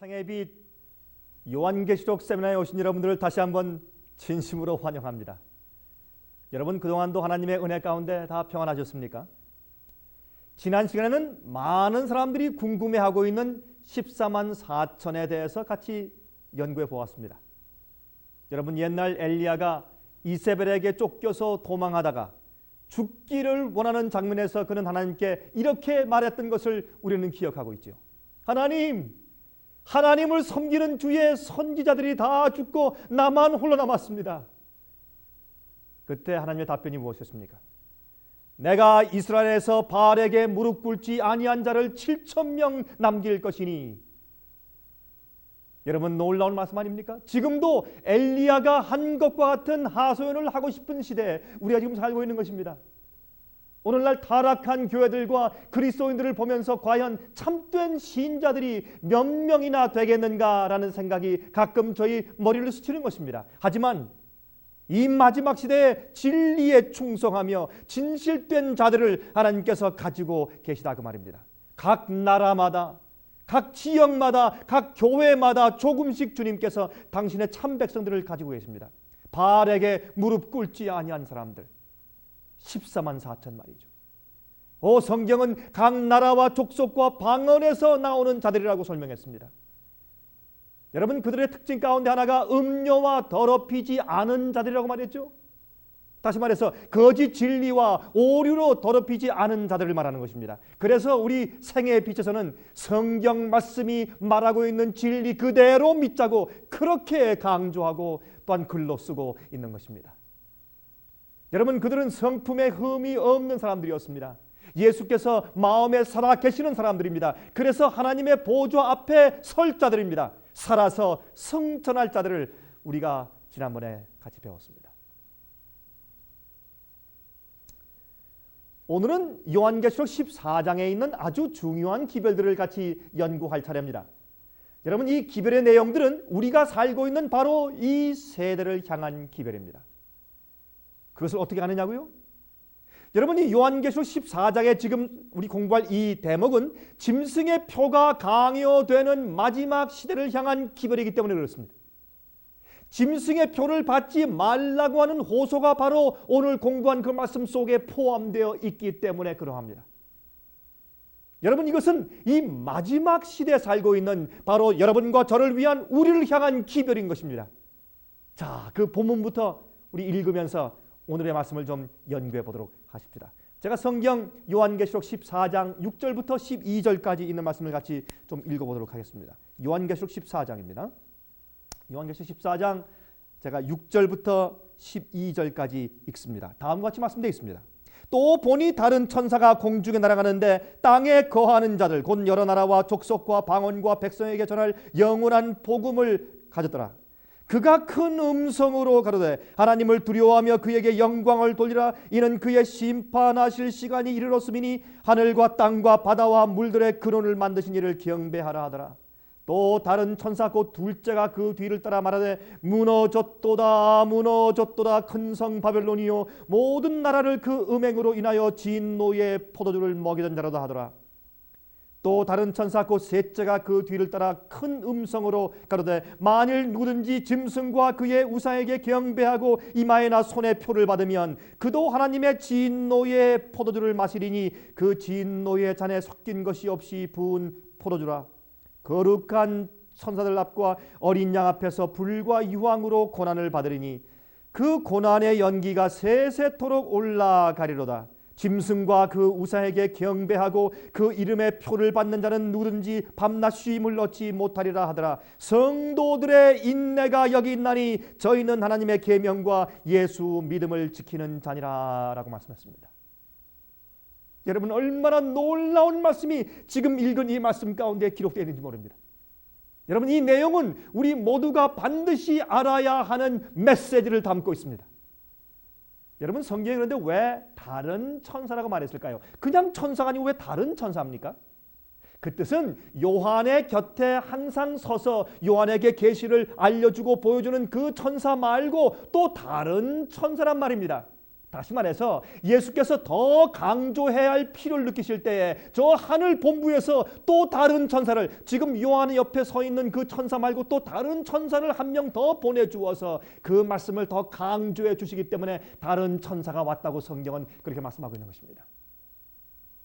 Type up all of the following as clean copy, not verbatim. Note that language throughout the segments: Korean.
생애 빛 요한계시록 세미나에 오신 여러분들을 다시 한번 진심으로 환영합니다. 여러분 그동안도 하나님의 은혜 가운데 다 평안하셨습니까? 지난 시간에는 많은 사람들이 궁금해하고 있는 14만 4천에 대해서 같이 연구해 보았습니다. 여러분 옛날 엘리야가 이세벨에게 쫓겨서 도망하다가 죽기를 원하는 장면에서 그는 하나님께 이렇게 말했던 것을 우리는 기억하고 있죠. 하나님을 섬기는 주의 선지자들이 다 죽고 나만 홀로 남았습니다. 그때 하나님의 답변이 무엇이었습니까? 내가 이스라엘에서 바알에게 무릎 꿇지 아니한 자를 7,000명 남길 것이니. 여러분 놀라운 말씀 아닙니까? 지금도 엘리야가 한 것과 같은 하소연을 하고 싶은 시대에 우리가 지금 살고 있는 것입니다. 오늘날 타락한 교회들과 그리스도인들을 보면서 과연 참된 신자들이 몇 명이나 되겠는가라는 생각이 가끔 저희 머리를 스치는 것입니다. 하지만 이 마지막 시대에 진리에 충성하며 진실된 자들을 하나님께서 가지고 계시다 그 말입니다. 각 나라마다, 각 지역마다, 각 교회마다 조금씩 주님께서 당신의 참 백성들을 가지고 계십니다. 바알에게 무릎 꿇지 아니한 사람들 14만 4천 말이죠. 성경은 각 나라와 족속과 방언에서 나오는 자들이라고 설명했습니다. 여러분 그들의 특징 가운데 하나가 음료와 더럽히지 않은 자들이라고 말했죠. 다시 말해서 거짓 진리와 오류로 더럽히지 않은 자들을 말하는 것입니다. 그래서 우리 생애의 빛에서는 성경 말씀이 말하고 있는 진리 그대로 믿자고 그렇게 강조하고 또한 글로 쓰고 있는 것입니다. 여러분 그들은 성품에 흠이 없는 사람들이었습니다. 예수께서 마음에 살아 계시는 사람들입니다. 그래서 하나님의 보좌 앞에 설 자들입니다. 살아서 승천할 자들을 우리가 지난번에 같이 배웠습니다. 오늘은 요한계시록 14장에 있는 아주 중요한 기별들을 같이 연구할 차례입니다. 여러분 이 기별의 내용들은 우리가 살고 있는 바로 이 세대를 향한 기별입니다. 그것을 어떻게 하느냐고요? 여러분 이 요한계시록 14장에 지금 우리 공부할 이 대목은 짐승의 표가 강요되는 마지막 시대를 향한 기별이기 때문에 그렇습니다. 짐승의 표를 받지 말라고 하는 호소가 바로 오늘 공부한 그 말씀 속에 포함되어 있기 때문에 그러합니다. 여러분 이것은 이 마지막 시대에 살고 있는 바로 여러분과 저를 위한 우리를 향한 기별인 것입니다. 자, 그 본문부터 우리 읽으면서 오늘의 말씀을 좀 연구해 보도록 하십시다. 제가 성경 요한계시록 14장 6절부터 12절까지 있는 말씀을 같이 좀 읽어보도록 하겠습니다. 요한계시록 14장입니다. 요한계시록 14장 제가 6절부터 12절까지 읽습니다. 다음과 같이 말씀되어 있습니다. 또 보니 다른 천사가 공중에 날아가는데 땅에 거하는 자들 곧 여러 나라와 족속과 방언과 백성에게 전할 영원한 복음을 가졌더라. 그가 큰 음성으로 가로되 하나님을 두려워하며 그에게 영광을 돌리라. 이는 그의 심판하실 시간이 이르렀음이니 하늘과 땅과 바다와 물들의 근원을 만드신 이를 경배하라 하더라. 또 다른 천사 곧 둘째가 그 뒤를 따라 말하되 무너졌도다 무너졌도다 큰 성 바벨론이요 모든 나라를 그 음행으로 인하여 진노의 포도주를 먹이던 자로다 하더라. 또 다른 천사 곧 셋째가 그 뒤를 따라 큰 음성으로 가로되 만일 누구든지 짐승과 그의 우상에게 경배하고 이마에나 손에 표를 받으면 그도 하나님의 진노의 포도주를 마시리니 그 진노의 잔에 섞인 것이 없이 부은 포도주라. 거룩한 천사들 앞과 어린 양 앞에서 불과 유황으로 고난을 받으리니 그 고난의 연기가 세세토록 올라가리로다. 짐승과 그 우상에게 경배하고 그 이름의 표를 받는 자는 누구든지 밤낮 쉼을 얻지 못하리라 하더라. 성도들의 인내가 여기 있나니 저희는 하나님의 계명과 예수 믿음을 지키는 자니라 라고 말씀했습니다. 여러분 얼마나 놀라운 말씀이 지금 읽은 이 말씀 가운데 기록되어 있는지 모릅니다. 여러분 이 내용은 우리 모두가 반드시 알아야 하는 메시지를 담고 있습니다. 여러분 성경에 그런데 왜 다른 천사라고 말했을까요? 그냥 천사가 아니고 왜 다른 천사입니까? 그 뜻은 요한의 곁에 항상 서서 요한에게 계시를 알려주고 보여주는 그 천사 말고 또 다른 천사란 말입니다. 다시 말해서 예수께서 더 강조해야 할 필요를 느끼실 때에 저 하늘 본부에서 또 다른 천사를, 지금 요한의 옆에 서 있는 그 천사 말고 또 다른 천사를 한 명 더 보내주어서 그 말씀을 더 강조해 주시기 때문에 다른 천사가 왔다고 성경은 그렇게 말씀하고 있는 것입니다.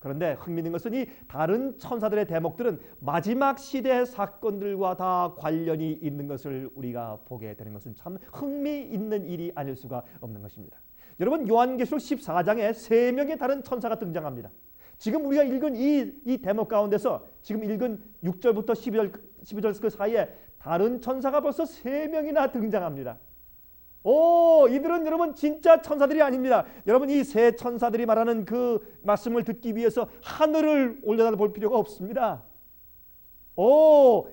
그런데 흥미있는 것은 이 다른 천사들의 대목들은 마지막 시대의 사건들과 다 관련이 있는 것을 우리가 보게 되는 것은 참 흥미있는 일이 아닐 수가 없는 것입니다. 여러분, 요한계시록 14장에 3명의 다른 천사가 등장합니다. 지금 우리가 읽은 이 대목 가운데서 지금 읽은 6절부터 12절 그 사이에 다른 천사가 벌써 3명이나 등장합니다. 이들은 여러분 진짜 천사들이 아닙니다. 여러분, 이 세 천사들이 말하는 그 말씀을 듣기 위해서 하늘을 올려다 볼 필요가 없습니다.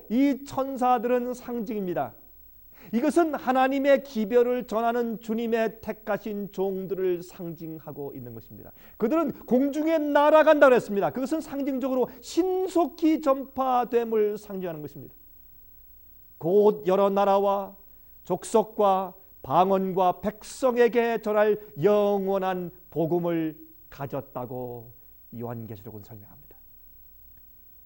이 천사들은 상징입니다. 이것은 하나님의 기별을 전하는 주님의 택하신 종들을 상징하고 있는 것입니다. 그들은 공중에 날아간다고 했습니다. 그것은 상징적으로 신속히 전파됨을 상징하는 것입니다. 곧 여러 나라와 족속과 방언과 백성에게 전할 영원한 복음을 가졌다고 요한계시록은 설명합니다.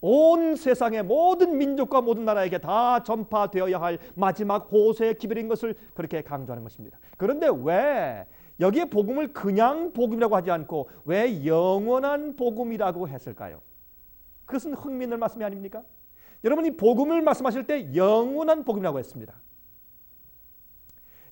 온 세상의 모든 민족과 모든 나라에게 다 전파되어야 할 마지막 호세의 기별인 것을 그렇게 강조하는 것입니다. 그런데 왜 여기에 복음을 그냥 복음이라고 하지 않고 왜 영원한 복음이라고 했을까요? 그것은 흥미있는 말씀이 아닙니까? 여러분이 복음을 말씀하실 때 영원한 복음이라고 했습니다.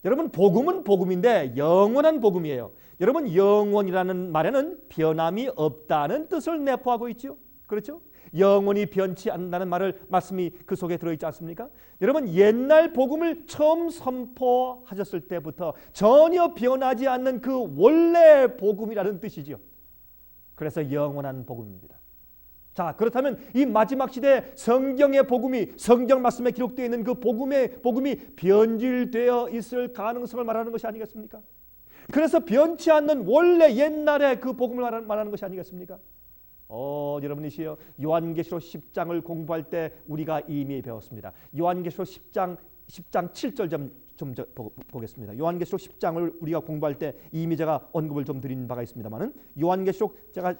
여러분, 복음은 복음인데 영원한 복음이에요. 여러분, 영원이라는 말에는 변함이 없다는 뜻을 내포하고 있죠. 그렇죠? 영원히 변치 않는다는 말씀이 그 속에 들어있지 않습니까? 여러분, 옛날 복음을 처음 선포하셨을 때부터 전혀 변하지 않는 그 원래 복음이라는 뜻이죠. 그래서 영원한 복음입니다. 자, 그렇다면 이 마지막 시대에 성경의 복음이, 성경 말씀에 기록되어 있는 그 복음이 변질되어 있을 가능성을 말하는 것이 아니겠습니까? 그래서 변치 않는 원래 옛날의 그 복음을 말하는 것이 아니겠습니까? 여러분이시여, 요한계시록 10장을 공부할 때 우리가 이미 배웠습니다. 요한계시록 10장 7절 좀 보겠습니다. 요한계시록 10장을 우리가 공부할 때 이미 제가 언급을 좀 드린 바가 있습니다만은 요한계시록 제가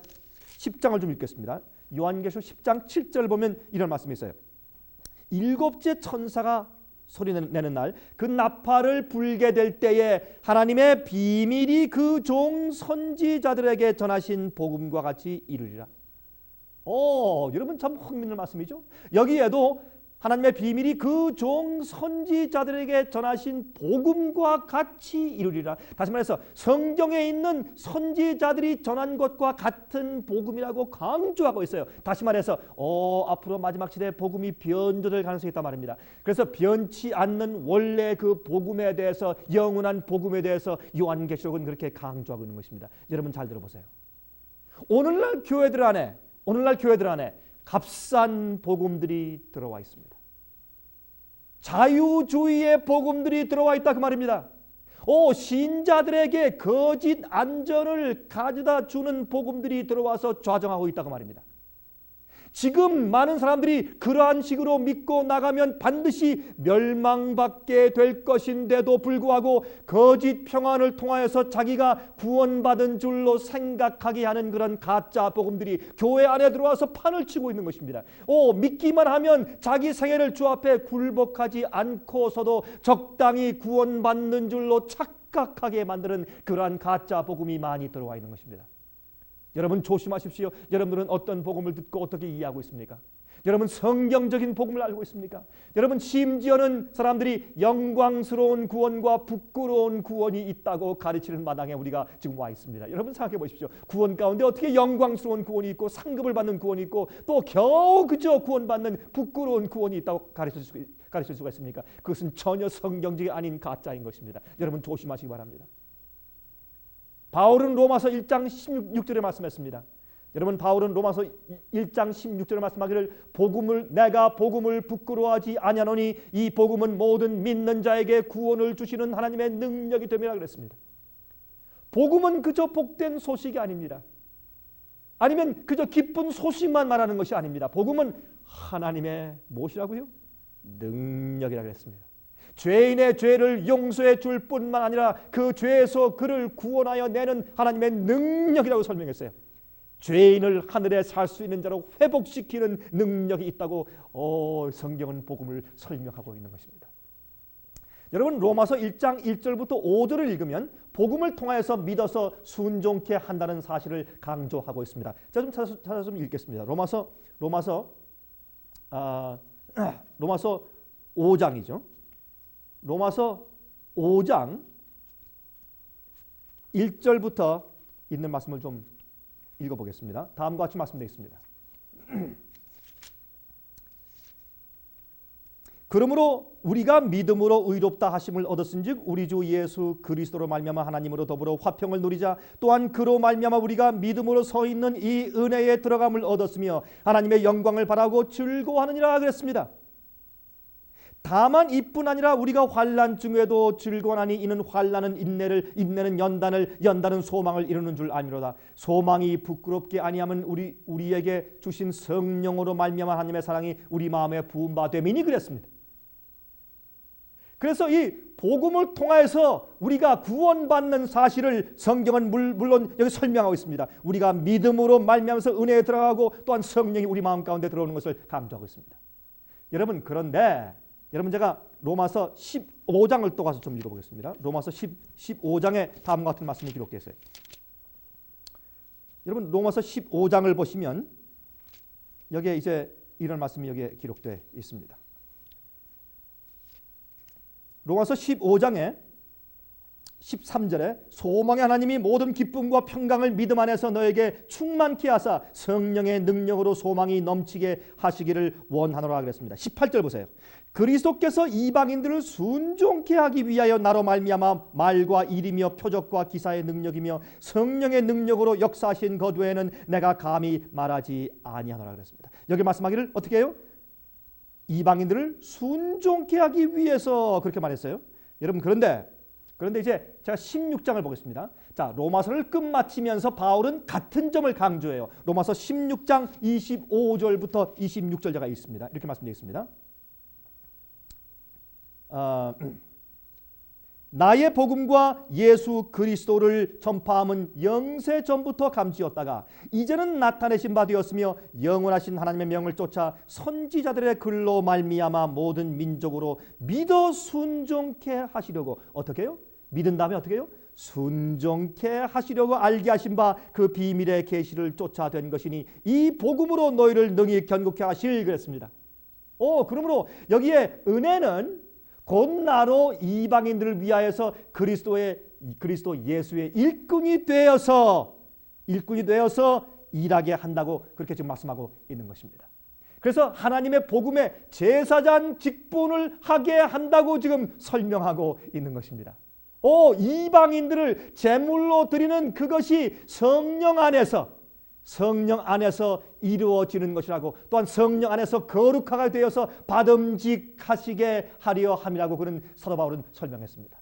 10장을 좀 읽겠습니다. 요한계시록 10장 7절 보면 이런 말씀이 있어요. 일곱째 천사가 소리내는 날 그 나팔을 불게 될 때에 하나님의 비밀이 그 종 선지자들에게 전하신 복음과 같이 이루리라. 여러분, 참 흥미있는 말씀이죠. 여기에도 하나님의 비밀이 그 종 선지자들에게 전하신 복음과 같이 이루리라. 다시 말해서 성경에 있는 선지자들이 전한 것과 같은 복음이라고 강조하고 있어요. 다시 말해서 앞으로 마지막 시대에 복음이 변조될 가능성이 있단 말입니다. 그래서 변치 않는 원래 그 복음에 대해서, 영원한 복음에 대해서 요한계시록은 그렇게 강조하고 있는 것입니다. 여러분, 잘 들어보세요. 오늘날 교회들 안에 값싼 복음들이 들어와 있습니다. 자유주의의 복음들이 들어와 있다 그 말입니다. 신자들에게 거짓 안전을 가져다 주는 복음들이 들어와서 좌정하고 있다 그 말입니다. 지금 많은 사람들이 그러한 식으로 믿고 나가면 반드시 멸망받게 될 것인데도 불구하고 거짓 평안을 통하여서 자기가 구원받은 줄로 생각하게 하는 그런 가짜 복음들이 교회 안에 들어와서 판을 치고 있는 것입니다. 믿기만 하면 자기 생애를 주 앞에 굴복하지 않고서도 적당히 구원받는 줄로 착각하게 만드는 그러한 가짜 복음이 많이 들어와 있는 것입니다. 여러분, 조심하십시오. 여러분들은 어떤 복음을 듣고 어떻게 이해하고 있습니까? 여러분, 성경적인 복음을 알고 있습니까? 여러분, 심지어는 사람들이 영광스러운 구원과 부끄러운 구원이 있다고 가르치는 마당에 우리가 지금 와 있습니다. 여러분, 생각해 보십시오. 구원 가운데 어떻게 영광스러운 구원이 있고 상급을 받는 구원이 있고 또 겨우 그저 구원받는 부끄러운 구원이 있다고 가르칠 수가 있습니까? 그것은 전혀 성경적이 아닌 가짜인 것입니다. 여러분, 조심하시기 바랍니다. 바울은 로마서 1장 16절에 말씀했습니다. 여러분, 바울은 로마서 1장 16절에 말씀하기를 내가 복음을 부끄러워하지 아니하노니 이 복음은 모든 믿는 자에게 구원을 주시는 하나님의 능력이 됨이라 그랬습니다. 복음은 그저 복된 소식이 아닙니다. 아니면 그저 기쁜 소식만 말하는 것이 아닙니다. 복음은 하나님의 무엇이라고요? 능력이라 그랬습니다. 죄인의 죄를 용서해 줄 뿐만 아니라 그 죄에서 그를 구원하여 내는 하나님의 능력이라고 설명했어요. 죄인을 하늘에 살 수 있는 자로 회복시키는 능력이 있다고 성경은 복음을 설명하고 있는 것입니다. 여러분, 로마서 1장 1절부터 5절을 읽으면 복음을 통하여서 믿어서 순종케 한다는 사실을 강조하고 있습니다. 자, 좀 찾아서 좀 읽겠습니다. 로마서 5장이죠. 로마서 5장 1절부터 있는 말씀을 좀 읽어보겠습니다. 다음과 같이 말씀되어 있습니다. 그러므로 우리가 믿음으로 의롭다 하심을 얻었은즉 우리 주 예수 그리스도로 말미암아 하나님으로 더불어 화평을 누리자. 또한 그로 말미암아 우리가 믿음으로 서 있는 이 은혜에 들어감을 얻었으며 하나님의 영광을 바라고 즐거워하느니라 그랬습니다. 다만 이뿐 아니라 우리가 환난 중에도 즐거워하니 이는 환난은 인내를, 인내는 연단을, 연단은 소망을 이루는 줄 아미로다. 소망이 부끄럽게 아니하면 우리에게 주신 성령으로 말미암아 하나님의 사랑이 우리 마음에 부은 바 됨이니 그랬습니다. 그래서 이 복음을 통해서 우리가 구원받는 사실을 성경은 물론 여기 설명하고 있습니다. 우리가 믿음으로 말미암아서 은혜에 들어가고 또한 성령이 우리 마음 가운데 들어오는 것을 강조하고 있습니다. 여러분, 그런데 여러분, 제가 로마서 15장을 또 가서 좀 읽어보겠습니다. 로마서 15장에 다음과 같은 말씀이 기록되어 있어요. 여러분, 로마서 15장을 보시면 여기에 이제 이런 말씀이 여기에 기록되어 있습니다. 로마서 15장에 13절에 소망의 하나님이 모든 기쁨과 평강을 믿음 안에서 너에게 충만케 하사 성령의 능력으로 소망이 넘치게 하시기를 원하노라 그랬습니다. 18절 보세요. 그리스도께서 이방인들을 순종케 하기 위하여 나로 말미암아 말과 일이며 표적과 기사의 능력이며 성령의 능력으로 역사하신 것 외에는 내가 감히 말하지 아니하노라 그랬습니다. 여기 말씀하기를 어떻게 해요? 이방인들을 순종케 하기 위해서 그렇게 말했어요. 여러분, 그런데 이제 제가 16장을 보겠습니다. 자, 로마서를 끝마치면서 바울은 같은 점을 강조해요. 로마서 16장 25절부터 26절가 있습니다. 이렇게 말씀드리겠습니다. 나의 복음과 예수 그리스도를 전파함은 영세 전부터 감지였다가 이제는 나타내신 바 되었으며 영원하신 하나님의 명을 쫓아 선지자들의 글로 말미암아 모든 민족으로 믿어 순종케 하시려고 어떻게 해요? 믿은 다음에 어떻게 해요? 순종케 하시려고 알게 하신 바 그 비밀의 계시를 쫓아된 것이니 이 복음으로 너희를 능히 견고케 하실 그랬습니다. 그러므로 여기에 은혜는 곧 나로 이방인들을 위하여서 그리스도 예수의 일꾼이 되어서 일하게 한다고 그렇게 지금 말씀하고 있는 것입니다. 그래서 하나님의 복음의 제사장 직분을 하게 한다고 지금 설명하고 있는 것입니다. 이방인들을 제물로 드리는 그것이 성령 안에서 이루어지는 것이라고, 또한 성령 안에서 거룩하게 되어서 받음직하시게 하려 함이라고 그런 사도 바울은 설명했습니다.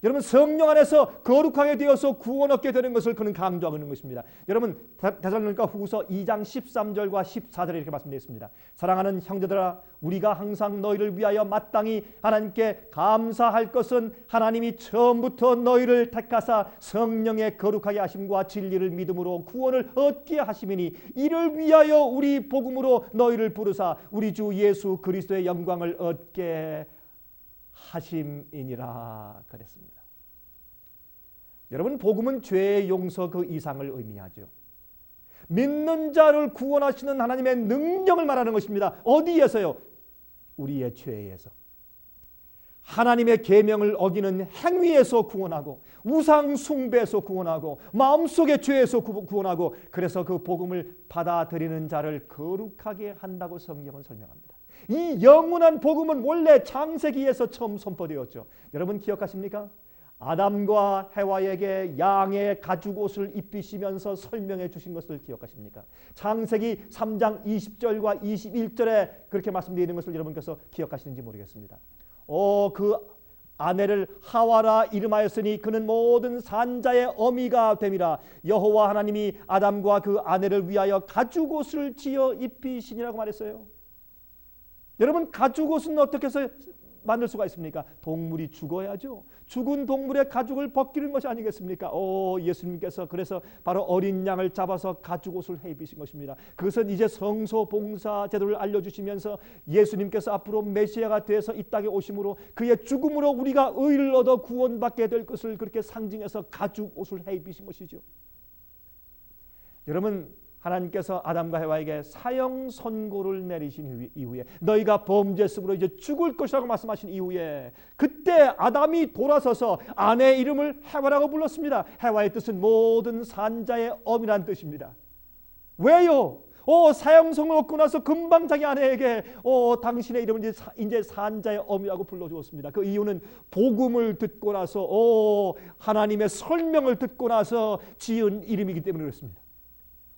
여러분, 성령 안에서 거룩하게 되어서 구원 얻게 되는 것을 그는 강조하고 있는 것입니다. 여러분, 데살로니가 후서 2장 13절과 14절에 이렇게 말씀되어 있습니다. 사랑하는 형제들아, 우리가 항상 너희를 위하여 마땅히 하나님께 감사할 것은 하나님이 처음부터 너희를 택하사 성령의 거룩하게 하심과 진리를 믿음으로 구원을 얻게 하심이니 이를 위하여 우리 복음으로 너희를 부르사 우리 주 예수 그리스도의 영광을 얻게 하심이니라 그랬습니다. 여러분, 복음은 죄의 용서 그 이상을 의미하죠. 믿는 자를 구원하시는 하나님의 능력을 말하는 것입니다. 어디에서요? 우리의 죄에서. 하나님의 계명을 어기는 행위에서 구원하고, 우상 숭배에서 구원하고, 마음속의 죄에서 구원하고, 그래서 그 복음을 받아들이는 자를 거룩하게 한다고 성경은 설명합니다. 이 영원한 복음은 원래 창세기에서 처음 선포되었죠. 여러분 기억하십니까? 아담과 해와에게 양의 가죽옷을 입히시면서 설명해 주신 것을 기억하십니까? 창세기 3장 20절과 21절에 그렇게 말씀되어 있는 것을 여러분께서 기억하시는지 모르겠습니다. 그 아내를 하와라 이름하였으니 그는 모든 산자의 어미가 됨이라. 여호와 하나님이 아담과 그 아내를 위하여 가죽옷을 지어 입히시니라고 말했어요. 여러분, 가죽옷은 어떻게 해서 만들 수가 있습니까? 동물이 죽어야죠. 죽은 동물의 가죽을 벗기는 것이 아니겠습니까? 예수님께서 그래서 바로 어린 양을 잡아서 가죽 옷을 해 입으신 것입니다. 그것은 이제 성소 봉사 제도를 알려주시면서 예수님께서 앞으로 메시아가 되어서 이 땅에 오심으로 그의 죽음으로 우리가 의를 얻어 구원받게 될 것을 그렇게 상징해서 가죽 옷을 해 입으신 것이죠. 여러분, 하나님께서 아담과 해와에게 사형 선고를 내리신 이후에 너희가 범죄했으므로 이제 죽을 것이라고 말씀하신 이후에 그때 아담이 돌아서서 아내의 이름을 해와라고 불렀습니다. 해와의 뜻은 모든 산자의 엄이란 뜻입니다. 왜요? 사형 선고를 얻고 나서 금방 자기 아내에게 당신의 이름은 이제 산자의 엄이라고 불러주었습니다. 그 이유는 복음을 듣고 나서 하나님의 설명을 듣고 나서 지은 이름이기 때문에 그렇습니다.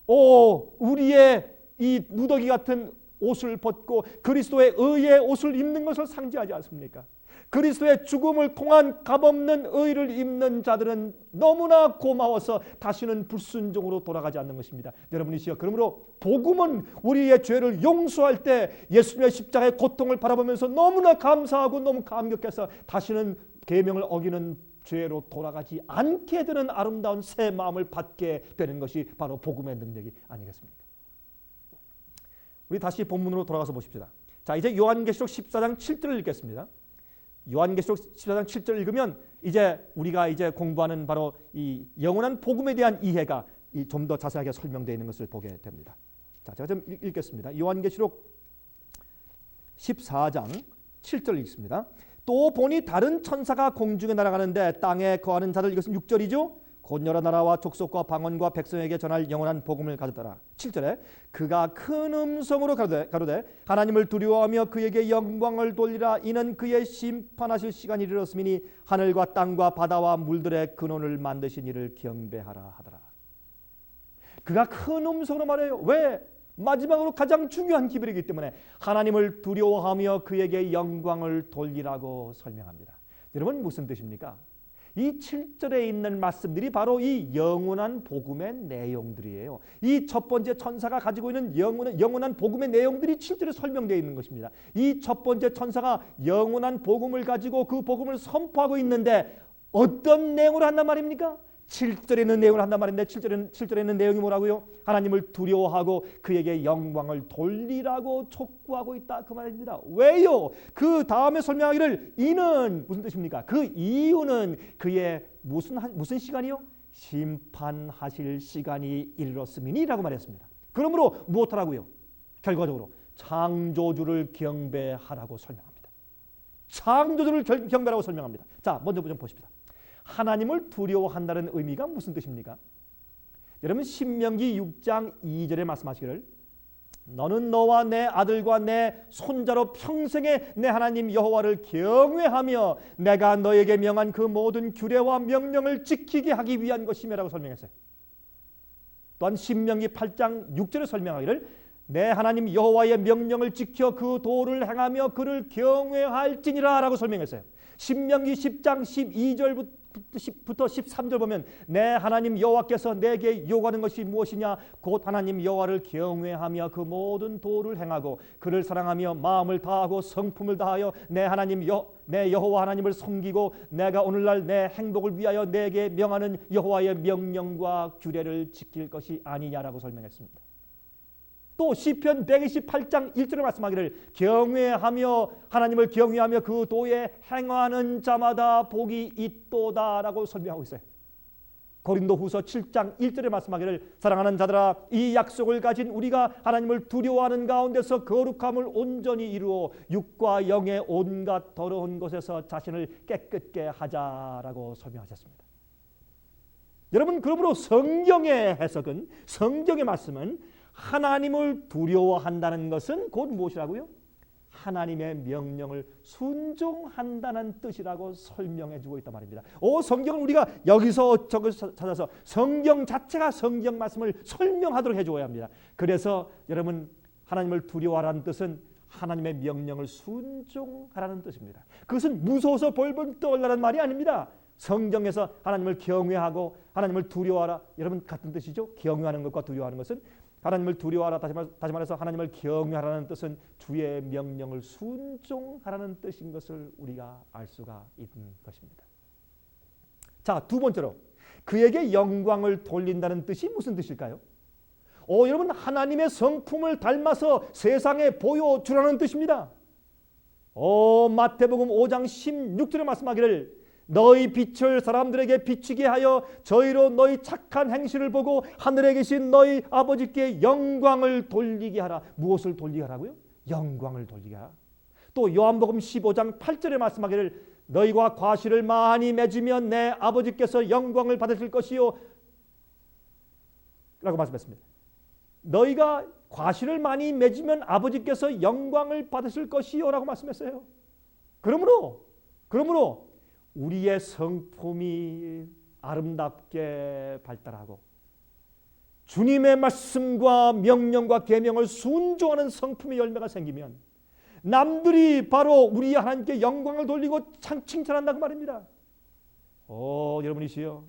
우리의 이 누더기 같은 옷을 벗고 그리스도의 의의 옷을 입는 것을 상징하지 않습니까? 그리스도의 죽음을 통한 값없는 의를 입는 자들은 너무나 고마워서 다시는 불순종으로 돌아가지 않는 것입니다. 여러분이시여, 그러므로 복음은 우리의 죄를 용서할 때 예수님의 십자가의 고통을 바라보면서 너무나 감사하고 너무 감격해서 다시는 계명을 어기는 죄로 돌아가지 않게 되는 아름다운 새 마음을 받게 되는 것이 바로 복음의 능력이 아니겠습니까? 우리 다시 본문으로 돌아가서 보십시다. 자, 이제 요한계시록 14장 7절을 읽겠습니다. 요한계시록 14장 7절을 읽으면 이제 우리가 이제 공부하는 바로 이 영원한 복음에 대한 이해가 좀 더 자세하게 설명되어 있는 것을 보게 됩니다. 자, 제가 좀 읽겠습니다. 요한계시록 14장 7절 읽습니다. 또 보니 다른 천사가 공중에 날아가는데 땅에 거하는 자들, 이것은 6절이죠. 곧 여러 나라와 족속과 방언과 백성에게 전할 영원한 복음을 가졌더라. 7절에 그가 큰 음성으로 가로되 하나님을 두려워하며 그에게 영광을 돌리라. 이는 그의 심판하실 시간이 이르렀음이니 하늘과 땅과 바다와 물들의 근원을 만드신 이를 경배하라 하더라. 그가 큰 음성으로 말해요. 왜? 마지막으로 가장 중요한 기별이기 때문에 하나님을 두려워하며 그에게 영광을 돌리라고 설명합니다. 여러분, 무슨 뜻입니까? 이 7절에 있는 말씀들이 바로 이 영원한 복음의 내용들이에요. 이 첫 번째 천사가 가지고 있는 영원한 복음의 내용들이 7절에 설명되어 있는 것입니다. 이 첫 번째 천사가 영원한 복음을 가지고 그 복음을 선포하고 있는데 어떤 내용으로 한단 말입니까? 7절에 있는 내용을 한단 말인데 7절에 있는 내용이 뭐라고요? 하나님을 두려워하고 그에게 영광을 돌리라고 촉구하고 있다, 그 말입니다. 왜요? 그 다음에 설명하기를 이는 무슨 뜻입니까? 그 이유는 그의 무슨 시간이요? 심판하실 시간이 이르렀음이니라고 말했습니다. 그러므로 무엇하라고요? 결과적으로 창조주를 경배하라고 설명합니다. 창조주를 경배하라고 설명합니다. 자, 먼저 좀 보십시다. 하나님을 두려워한다는 의미가 무슨 뜻입니까? 여러분, 신명기 6장 2절에 말씀하시기를 너는 너와 내 아들과 내 손자로 평생에 내 하나님 여호와를 경외하며 내가 너에게 명한 그 모든 규례와 명령을 지키게 하기 위한 것이며라고 설명했어요. 또한 신명기 8장 6절에 설명하기를 내 하나님 여호와의 명령을 지켜 그 도를 행하며 그를 경외할지니라 라고 설명했어요. 신명기 10장 12절부터 13절 보면 내 하나님 여호와께서 내게 요구하는 것이 무엇이냐? 곧 하나님 여호와를 경외하며 그 모든 도를 행하고 그를 사랑하며 마음을 다하고 성품을 다하여 내 하나님 내 여호와 하나님을 섬기고 내가 오늘날 내 행복을 위하여 내게 명하는 여호와의 명령과 규례를 지킬 것이 아니냐라고 설명했습니다. 또 시편 128장 1절에 말씀하기를 경외하며 하나님을 경외하며 그 도에 행하는 자마다 복이 있도다라고 설명하고 있어요. 고린도후서 7장 1절에 말씀하기를 사랑하는 자들아 이 약속을 가진 우리가 하나님을 두려워하는 가운데서 거룩함을 온전히 이루어 육과 영의 온갖 더러운 것에서 자신을 깨끗게 하자라고 설명하셨습니다. 여러분, 그러므로 성경의 해석은, 성경의 말씀은 하나님을 두려워한다는 것은 곧 무엇이라고요? 하나님의 명령을 순종한다는 뜻이라고 설명해 주고 있단 말입니다. 성경을 우리가 여기서 저기서 찾아서 성경 자체가 성경 말씀을 설명하도록 해주어야 합니다. 그래서 여러분, 하나님을 두려워하라는 뜻은 하나님의 명령을 순종하라는 뜻입니다. 그것은 무서워서 벌벌 떨라는 말이 아닙니다. 성경에서 하나님을 경외하고 하나님을 두려워하라, 여러분 같은 뜻이죠. 경외하는 것과 두려워하는 것은 하나님을 두려워하라, 다시 말해서 하나님을 경외하라는 뜻은 주의 명령을 순종하라는 뜻인 것을 우리가 알 수가 있는 것입니다. 자, 두 번째로 그에게 영광을 돌린다는 뜻이 무슨 뜻일까요? 여러분, 하나님의 성품을 닮아서 세상에 보여주라는 뜻입니다. 마태복음 5장 16절에 말씀하기를 너희 빛을 사람들에게 비추게 하여 저희로 너희 착한 행실을 보고 하늘에 계신 너희 아버지께 영광을 돌리게 하라. 무엇을 돌리게 하라고요? 영광을 돌리게 하라. 또 요한복음 15장 8절에 말씀하기를 너희가 과실을 많이 맺으면 내 아버지께서 영광을 받으실 것이요 라고 말씀했습니다. 너희가 과실을 많이 맺으면 아버지께서 영광을 받으실 것이요 라고 말씀했어요. 그러므로 우리의 성품이 아름답게 발달하고 주님의 말씀과 명령과 계명을 순종하는 성품의 열매가 생기면 남들이 바로 우리 하나님께 영광을 돌리고 칭찬한다고 말입니다. 여러분이시여,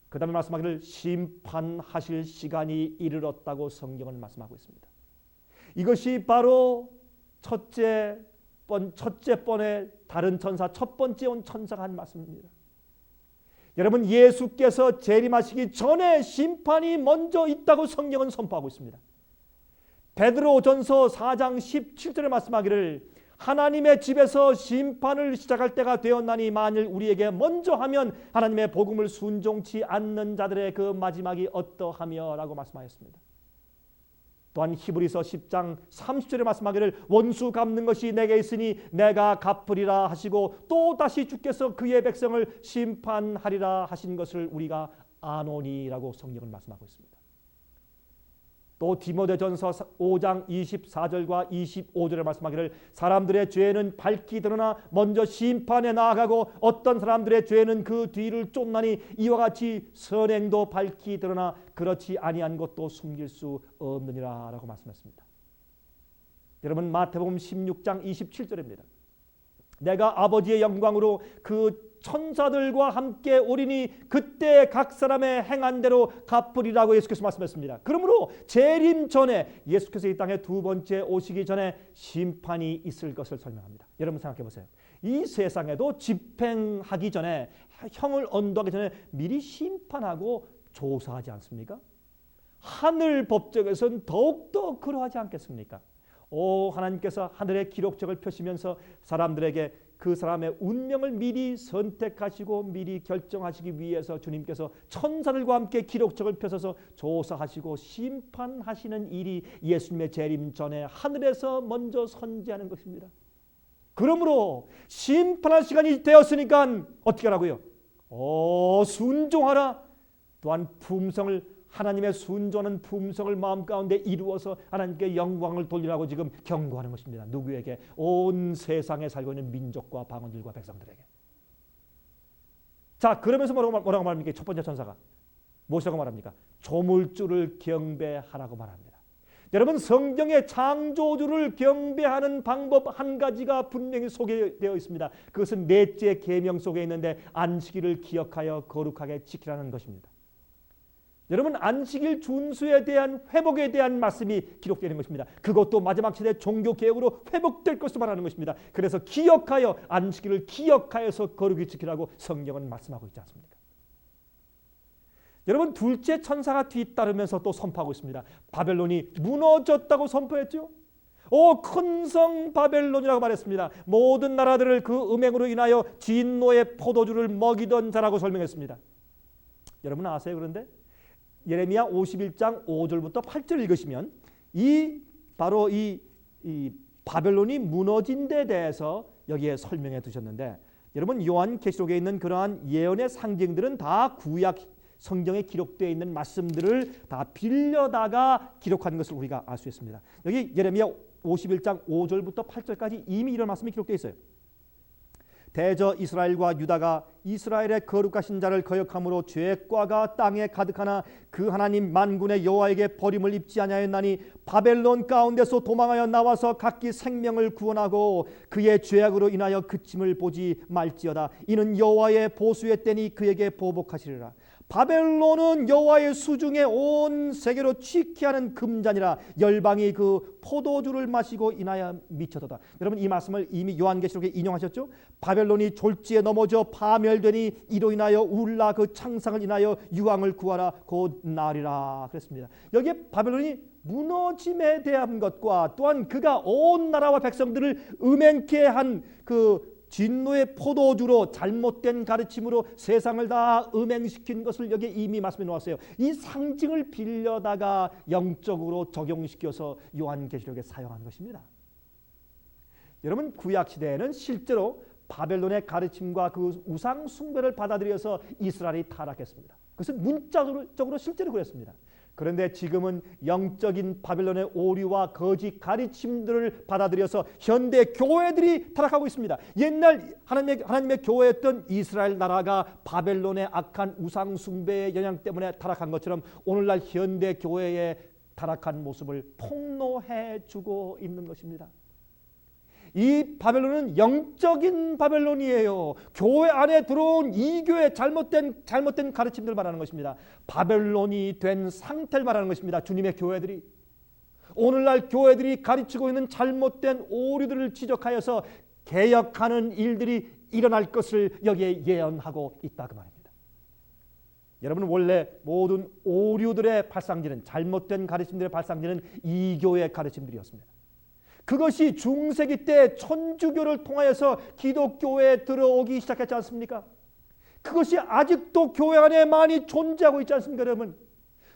그 다음에 말씀하기를 심판하실 시간이 이르렀다고 성경은 말씀하고 있습니다. 이것이 바로 첫째 번에 다른 천사, 첫 번째 온 천사가 한 말씀입니다. 여러분, 예수께서 재림하시기 전에 심판이 먼저 있다고 성경은 선포하고 있습니다. 베드로전서 4장 17절에 말씀하기를 하나님의 집에서 심판을 시작할 때가 되었나니 만일 우리에게 먼저 하면 하나님의 복음을 순종치 않는 자들의 그 마지막이 어떠하며 라고 말씀하였습니다. 또한 히브리서 10장 30절에 말씀하기를 원수 갚는 것이 내게 있으니 내가 갚으리라 하시고 또 다시 주께서 그의 백성을 심판하리라 하신 것을 우리가 아노니라고 성경은 말씀하고 있습니다. 또 디모데전서 5장 24절과 25절에 말씀하기를 사람들의 죄는 밝히 드러나 먼저 심판에 나아가고 어떤 사람들의 죄는 그 뒤를 쫓나니 이와 같이 선행도 밝히 드러나 그렇지 아니한 것도 숨길 수 없느니라 라고 말씀했습니다. 여러분, 마태복음 16장 27절입니다. 내가 아버지의 영광으로 그 천사들과 함께 오리니 그때 각 사람의 행한 대로 갚으리라고 예수께서 말씀했습니다. 그러므로 재림 전에 예수께서 이 땅에 두 번째 오시기 전에 심판이 있을 것을 설명합니다. 여러분 생각해 보세요. 이 세상에도 집행하기 전에, 형을 언도하기 전에 미리 심판하고 조사하지 않습니까? 하늘 법정에서는 더욱더 그러하지 않겠습니까? 하나님께서 하늘의 기록책을 펴시면서 사람들에게 그 사람의 운명을 미리 선택하시고 미리 결정하시기 위해서 주님께서 천사들과 함께 기록책을 펴서서 조사하시고 심판하시는 일이 예수님의 재림 전에 하늘에서 먼저 선지하는 것입니다. 그러므로 심판할 시간이 되었으니까 어떻게 하라고요? 순종하라. 또한 품성을, 하나님의 순종하는 품성을 마음 가운데 이루어서 하나님께 영광을 돌리라고 지금 경고하는 것입니다. 누구에게? 온 세상에 살고 있는 민족과 방언들과 백성들에게. 자, 그러면서 뭐라고 말합니까? 첫 번째 천사가 무엇이라고 말합니까? 조물주를 경배하라고 말합니다. 여러분, 성경의 창조주를 경배하는 방법 한 가지가 분명히 소개되어 있습니다. 그것은 넷째 계명 속에 있는데 안식일을 기억하여 거룩하게 지키라는 것입니다. 여러분, 안식일 준수에 대한 회복에 대한 말씀이 기록되는 것입니다. 그것도 마지막 시대 종교 개혁으로 회복될 것을 말하는 것입니다. 그래서 기억하여, 안식일을 기억하여서 거룩히 지키라고 성경은 말씀하고 있지 않습니까? 여러분, 둘째 천사가 뒤따르면서 또 선포하고 있습니다. 바벨론이 무너졌다고 선포했죠. 큰 성 바벨론이라고 말했습니다. 모든 나라들을 그 음행으로 인하여 진노의 포도주를 먹이던 자라고 설명했습니다. 여러분 아세요? 그런데 예레미야 51장 5절부터 8절 읽으시면 바로 이 바벨론이 무너진 데 대해서 여기에 설명해 두셨는데, 여러분 요한계시록에 있는 그러한 예언의 상징들은 다 구약 성경에 기록되어 있는 말씀들을 다 빌려다가 기록한 것을 우리가 알 수 있습니다. 여기 예레미야 51장 5절부터 8절까지 이미 이런 말씀이 기록되어 있어요. 대저 이스라엘과 유다가 이스라엘의 거룩하신 자를 거역함으로 죄과가 땅에 가득하나 그 하나님 만군의 여호와에게 버림을 입지 아니하였나니 바벨론 가운데서 도망하여 나와서 각기 생명을 구원하고 그의 죄악으로 인하여 그침을 보지 말지어다. 이는 여호와의 보수의 때니 그에게 보복하시리라. 바벨론은 여호와의 수중에 온 세계로 취케하는 금잔이라 열방이 그 포도주를 마시고 인하여 미쳐도다. 여러분 이 말씀을 이미 요한계시록에 인용하셨죠. 바벨론이 졸지에 넘어져 파멸되니 이로 인하여 울라 그 창상을 인하여 유황을 구하라 곧 나리라 그랬습니다. 여기에 바벨론이 무너짐에 대한 것과 또한 그가 온 나라와 백성들을 음행케 한 그 진노의 포도주로 잘못된 가르침으로 세상을 다 음행시킨 것을 여기에 이미 말씀해 놓았어요. 이 상징을 빌려다가 영적으로 적용시켜서 요한계시록에 사용한 것입니다. 여러분 구약시대에는 실제로 바벨론의 가르침과 그 우상 숭배를 받아들여서 이스라엘이 타락했습니다. 그것은 문자적으로 실제로 그랬습니다. 그런데 지금은 영적인 바벨론의 오류와 거짓 가르침들을 받아들여서 현대 교회들이 타락하고 있습니다. 옛날 하나님의 교회였던 이스라엘 나라가 바벨론의 악한 우상 숭배의 영향 때문에 타락한 것처럼 오늘날 현대 교회의 타락한 모습을 폭로해 주고 있는 것입니다. 이 바벨론은 영적인 바벨론이에요. 교회 안에 들어온 이교의 잘못된 가르침들 말하는 것입니다. 바벨론이 된 상태를 말하는 것입니다. 주님의 교회들이 오늘날 교회들이 가르치고 있는 잘못된 오류들을 지적하여서 개혁하는 일들이 일어날 것을 여기에 예언하고 있다 그 말입니다. 여러분 원래 모든 오류들의 발상지는 잘못된 가르침들의 발상지는 이교의 가르침들이었습니다. 그것이 중세기 때 천주교를 통하여서 기독교에 들어오기 시작했지 않습니까? 그것이 아직도 교회 안에 많이 존재하고 있지 않습니까 여러분?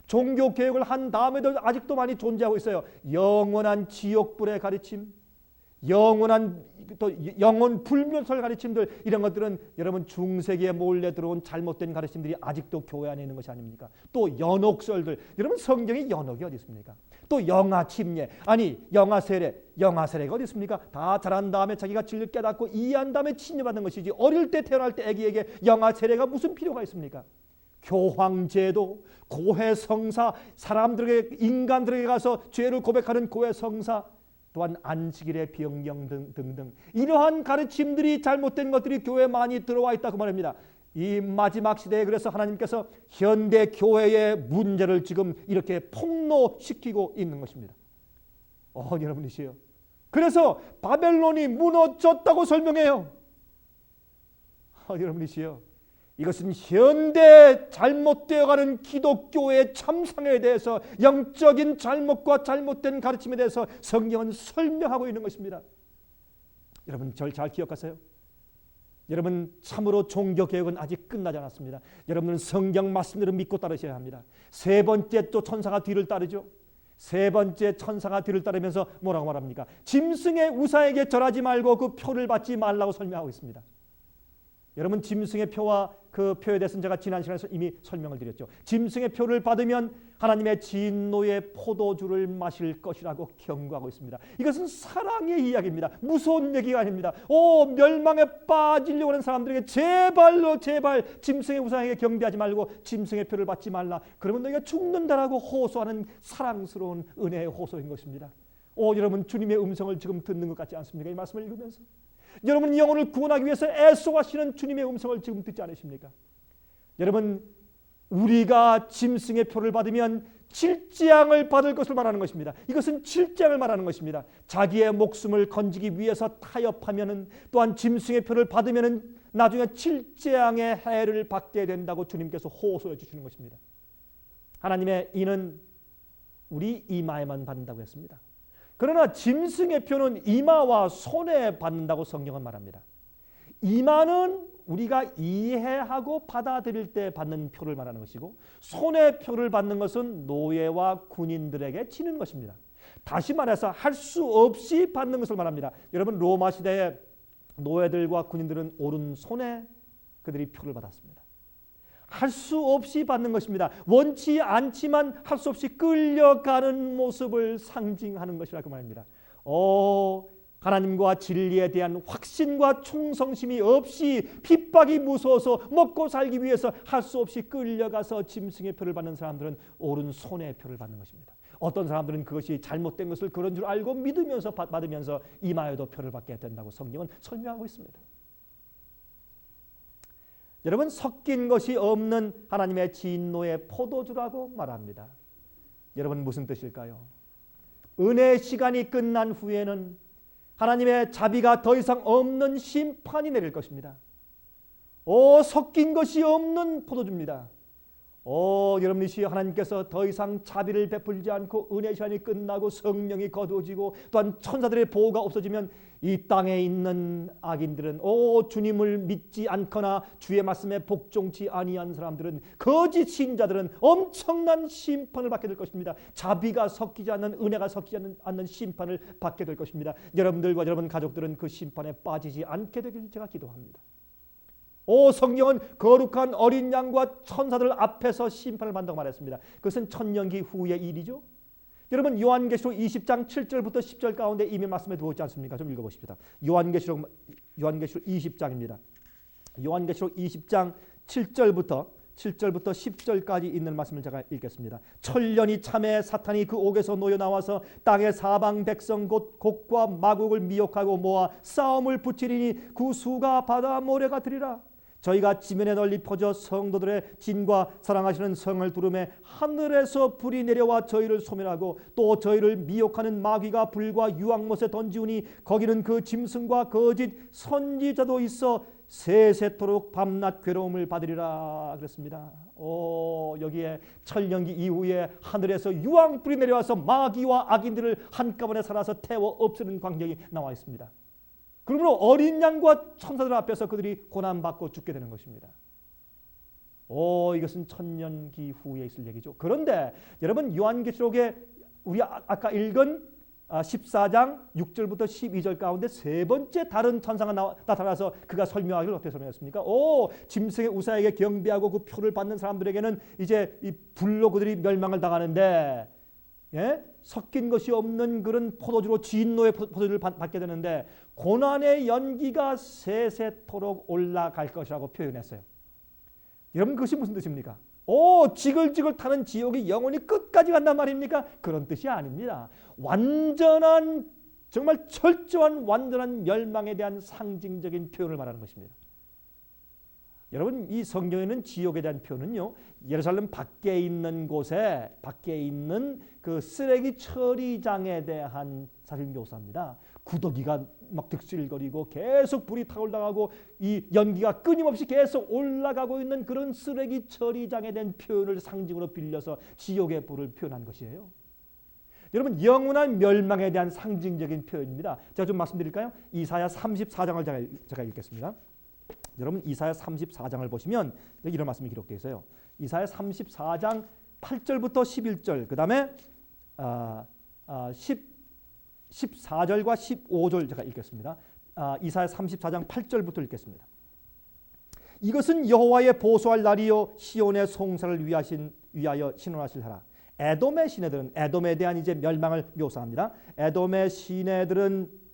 종교개혁을 한 다음에도 아직도 많이 존재하고 있어요. 영원한 지옥불의 가르침, 또 영원 불멸설 가르침들, 이런 것들은 여러분 중세기에 몰래 들어온 잘못된 가르침들이 아직도 교회 안에 있는 것이 아닙니까? 또 연옥설들, 여러분 성경에 연옥이 어디 있습니까? 또 영아 침례, 아니 영아 세례가 어디 있습니까? 다 자란 다음에 자기가 진리를 깨닫고 이해한 다음에 침례받는 것이지 어릴 때 태어날 때 아기에게 영아 세례가 무슨 필요가 있습니까? 교황제도, 고해성사, 인간들에게 가서 죄를 고백하는 고해성사, 또한 안식일의 병령 등등 이러한 가르침들이 잘못된 것들이 교회에 많이 들어와 있다고 말합니다. 이 마지막 시대에 그래서 하나님께서 현대 교회의 문제를 지금 이렇게 폭로시키고 있는 것입니다. 여러분이시요. 그래서 바벨론이 무너졌다고 설명해요. 여러분이시요. 이것은 현대 잘못되어가는 기독교의 참상에 대해서 영적인 잘못과 잘못된 가르침에 대해서 성경은 설명하고 있는 것입니다. 여러분 절 잘 기억하세요. 여러분 참으로 종교개혁은 아직 끝나지 않았습니다. 여러분은 성경 말씀대로 믿고 따르셔야 합니다. 세 번째 또 천사가 뒤를 따르죠. 세 번째 천사가 뒤를 따르면서 뭐라고 말합니까? 짐승의 우상에게 절하지 말고 그 표를 받지 말라고 설명하고 있습니다. 여러분 짐승의 표와 그 표에 대해서는 제가 지난 시간에 이미 설명을 드렸죠. 짐승의 표를 받으면 하나님의 진노의 포도주를 마실 것이라고 경고하고 있습니다. 이것은 사랑의 이야기입니다. 무서운 얘기가 아닙니다. 멸망에 빠지려고 하는 사람들에게 제발 짐승의 우상에게 경배하지 말고 짐승의 표를 받지 말라. 그러면 너희가 죽는다라고 호소하는 사랑스러운 은혜의 호소인 것입니다. 여러분 주님의 음성을 지금 듣는 것 같지 않습니까? 이 말씀을 읽으면서 여러분 영혼을 구원하기 위해서 애써하시는 주님의 음성을 지금 듣지 않으십니까? 여러분 우리가 짐승의 표를 받으면 칠재앙을 받을 것을 말하는 것입니다. 이것은 칠재앙을 말하는 것입니다. 자기의 목숨을 건지기 위해서 타협하면은 또한 짐승의 표를 받으면은 나중에 칠재앙의 해를 받게 된다고 주님께서 호소해 주시는 것입니다. 하나님의 이는 우리 이마에만 받는다고 했습니다. 그러나 짐승의 표는 이마와 손에 받는다고 성경은 말합니다. 이마는 우리가 이해하고 받아들일 때 받는 표를 말하는 것이고 손의 표를 받는 것은 노예와 군인들에게 치는 것입니다. 다시 말해서 할 수 없이 받는 것을 말합니다. 여러분 로마 시대에 노예들과 군인들은 오른손에 그들이 표를 받았습니다. 할 수 없이 받는 것입니다. 원치 않지만 할 수 없이 끌려가는 모습을 상징하는 것이라고 말입니다. 하나님과 진리에 대한 확신과 충성심이 없이 핍박이 무서워서 먹고 살기 위해서 할 수 없이 끌려가서 짐승의 표를 받는 사람들은 오른손의 표를 받는 것입니다. 어떤 사람들은 그것이 잘못된 것을 그런 줄 알고 믿으면서 받으면서 이마에도 표를 받게 된다고 성경은 설명하고 있습니다. 여러분, 섞인 것이 없는 하나님의 진노의 포도주라고 말합니다. 여러분, 무슨 뜻일까요? 은혜의 시간이 끝난 후에는 하나님의 자비가 더 이상 없는 심판이 내릴 것입니다. 섞인 것이 없는 포도주입니다. 여러분, 이 시에 하나님께서 더 이상 자비를 베풀지 않고 은혜의 시간이 끝나고 성령이 거두어지고 또한 천사들의 보호가 없어지면 이 땅에 있는 악인들은, 주님을 믿지 않거나 주의 말씀에 복종치 아니한 사람들은, 거짓 신자들은 엄청난 심판을 받게 될 것입니다. 자비가 섞이지 않는, 은혜가 섞이지 않는 심판을 받게 될 것입니다. 여러분들과 여러분 가족들은 그 심판에 빠지지 않게 되길 제가 기도합니다. 성경은 거룩한 어린 양과 천사들 앞에서 심판을 받는다고 말했습니다. 그것은 천년기 후의 일이죠. 여러분, 요한계시록 20장 7절부터 10절 가운데 이미 말씀해 두고 있지 않습니까? 좀 읽어보십시다. 요한계시록 20장입니다. 요한계시록 20장 7절부터 10절까지 있는 말씀을 제가 읽겠습니다. 천년이 참에 사탄이 그 옥에서 놓여 나와서 땅의 사방 백성 곧 곡과 마곡을 미혹하고 모아 싸움을 붙이리니 그 수가 바다 모래가 되리라. 저희가 지면에 널리 퍼져 성도들의 진과 사랑하시는 성을 두르매 하늘에서 불이 내려와 저희를 소멸하고 또 저희를 미혹하는 마귀가 불과 유황못에 던지우니 거기는 그 짐승과 거짓 선지자도 있어 세세토록 밤낮 괴로움을 받으리라 그랬습니다. 여기에 천년기 이후에 하늘에서 유황불이 내려와서 마귀와 악인들을 한꺼번에 살아서 태워 없애는 광경이 나와 있습니다. 그러므로 어린 양과 천사들 앞에서 그들이 고난받고 죽게 되는 것입니다. 이것은 천년기 후에 있을 얘기죠. 그런데 여러분, 요한계시록에 우리 아까 읽은 14장 6절부터 12절 가운데 세 번째 다른 천사가 나타나서 그가 설명하기를 어떻게 설명했습니까? 짐승의 우사에게 경배하고 그 표를 받는 사람들에게는 이제 이 불로 그들이 멸망을 당하는데, 섞인 것이 없는 그런 포도주로 진노의 포도주를 받게 되는데 고난의 연기가 세세토록 올라갈 것이라고 표현했어요. 여러분, 그것이 무슨 뜻입니까? 지글지글 타는 지옥이 영원히 끝까지 간단 말입니까? 그런 뜻이 아닙니다. 완전한, 정말 철저한 완전한 멸망에 대한 상징적인 표현을 말하는 것입니다. 여러분, 이 성경에는 지옥에 대한 표현은요, 예루살렘 밖에 있는 곳에, 밖에 있는 그 쓰레기 처리장에 대한 사실 묘사입니다. 구더기가 막 득실거리고 계속 불이 타올라가고 이 연기가 끊임없이 계속 올라가고 있는 그런 쓰레기 처리장에 대한 표현을 상징으로 빌려서 지옥의 불을 표현한 것이에요. 여러분, 영원한 멸망에 대한 상징적인 표현입니다. 제가 좀 말씀드릴까요? 이사야 34장을 제가 읽겠습니다. 여러분, 이사야 34장을 보시면 여기 이런 말씀이 기록되어 있어요. 이사야 34장 8절부터 11절, 그 다음에 14절과 15절 제가 읽겠습니다. 이사야 34장 8절부터 읽겠습니다. 이것은 여호와의 보수할 날이요 시온의 송사를 위하여 신원하실 하라. 에돔의 시내들은, 에돔에 대한 이제 멸망을 묘사합니다. 에돔의 시내들은